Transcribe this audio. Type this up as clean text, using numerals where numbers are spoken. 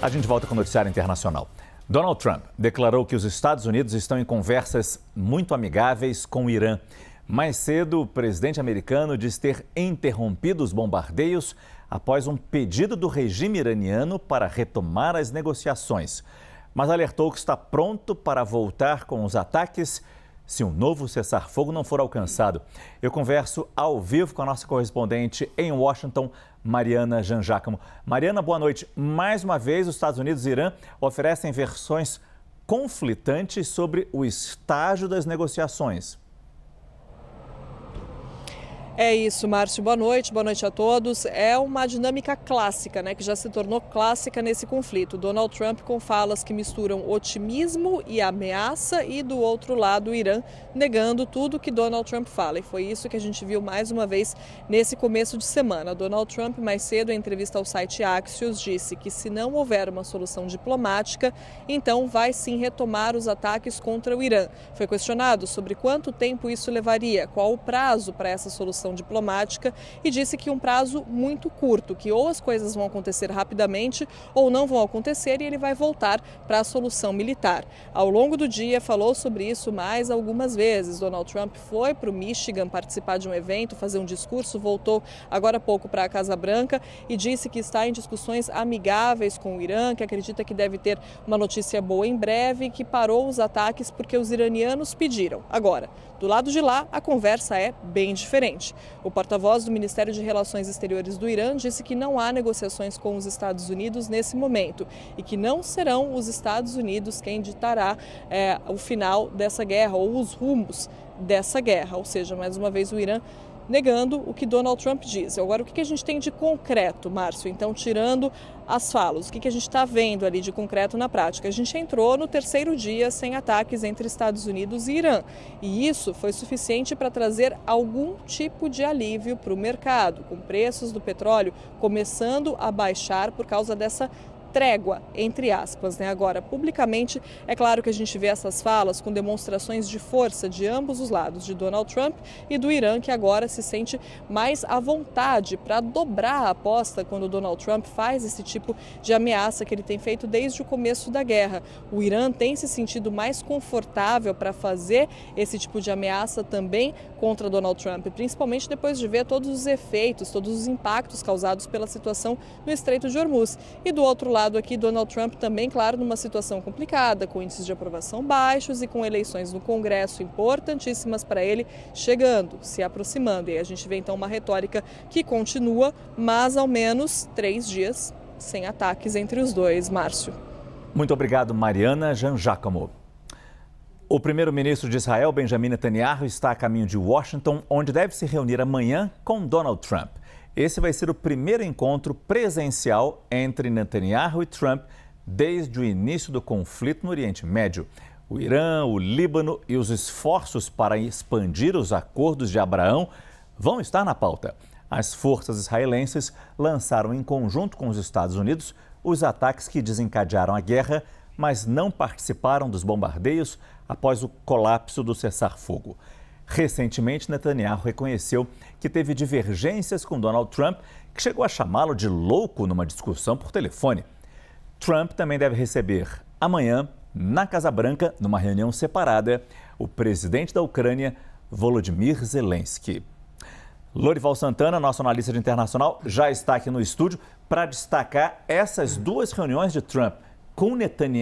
A gente volta com o Noticiário Internacional. Donald Trump declarou que os Estados Unidos estão em conversas muito amigáveis com o Irã. Mais cedo, o presidente americano diz ter interrompido os bombardeios após um pedido do regime iraniano para retomar as negociações. Mas alertou que está pronto para voltar com os ataques se um novo cessar-fogo não for alcançado. Eu converso ao vivo com a nossa correspondente em Washington, Mariana Janjacamo. Mariana, boa noite. Mais uma vez, os Estados Unidos e Irã oferecem versões conflitantes sobre o estágio das negociações. É isso, Márcio. Boa noite a todos. É uma dinâmica clássica, que já se tornou clássica nesse conflito. Donald Trump com falas que misturam otimismo e ameaça e, do outro lado, o Irã negando tudo que Donald Trump fala. E foi isso que a gente viu mais uma vez nesse começo de semana. Donald Trump, mais cedo, em entrevista ao site Axios, disse que se não houver uma solução diplomática, então vai sim retomar os ataques contra o Irã. Foi questionado sobre quanto tempo isso levaria, qual o prazo para essa solução diplomática, e disse que um prazo muito curto, que ou as coisas vão acontecer rapidamente ou não vão acontecer e ele vai voltar para a solução militar. Ao longo do dia falou sobre isso mais algumas vezes. Donald Trump foi para o Michigan participar de um evento, fazer um discurso, voltou agora há pouco para a Casa Branca e disse que está em discussões amigáveis com o Irã, que acredita que deve ter uma notícia boa em breve e que parou os ataques porque os iranianos pediram. Agora, do lado de lá, a conversa é bem diferente. O porta-voz do Ministério de Relações Exteriores do Irã disse que não há negociações com os Estados Unidos nesse momento e que não serão os Estados Unidos quem ditará o final dessa guerra ou os rumos dessa guerra. Ou seja, mais uma vez o Irã negando o que Donald Trump diz. Agora, o que a gente tem de concreto, Márcio? Então, tirando as falas, o que a gente está vendo ali de concreto na prática? A gente entrou no terceiro dia sem ataques entre Estados Unidos e Irã. E isso foi suficiente para trazer algum tipo de alívio para o mercado, com preços do petróleo começando a baixar por causa dessa trégua, entre aspas, Agora, publicamente, é claro que a gente vê essas falas com demonstrações de força de ambos os lados, de Donald Trump e do Irã, que agora se sente mais à vontade para dobrar a aposta quando Donald Trump faz esse tipo de ameaça que ele tem feito desde o começo da guerra. O Irã tem se sentido mais confortável para fazer esse tipo de ameaça também contra Donald Trump, principalmente depois de ver todos os efeitos, todos os impactos causados pela situação no Estreito de Hormuz. E do outro lado aqui, Donald Trump também, claro, numa situação complicada, com índices de aprovação baixos e com eleições no Congresso importantíssimas para ele chegando, se aproximando. E a gente vê então uma retórica que continua, mas ao menos 3 dias sem ataques entre os dois, Márcio. Muito obrigado, Mariana Janjacamo. O primeiro-ministro de Israel, Benjamin Netanyahu, está a caminho de Washington, onde deve se reunir amanhã com Donald Trump. Esse vai ser o primeiro encontro presencial entre Netanyahu e Trump desde o início do conflito no Oriente Médio. O Irã, o Líbano e os esforços para expandir os acordos de Abraão vão estar na pauta. As forças israelenses lançaram em conjunto com os Estados Unidos os ataques que desencadearam a guerra, mas não participaram dos bombardeios após o colapso do cessar-fogo. Recentemente, Netanyahu reconheceu que teve divergências com Donald Trump, que chegou a chamá-lo de louco numa discussão por telefone. Trump também deve receber amanhã, na Casa Branca, numa reunião separada, o presidente da Ucrânia, Volodymyr Zelensky. Lorival Santana, nosso analista de internacional, já está aqui no estúdio para destacar essas duas reuniões de Trump com Netanyahu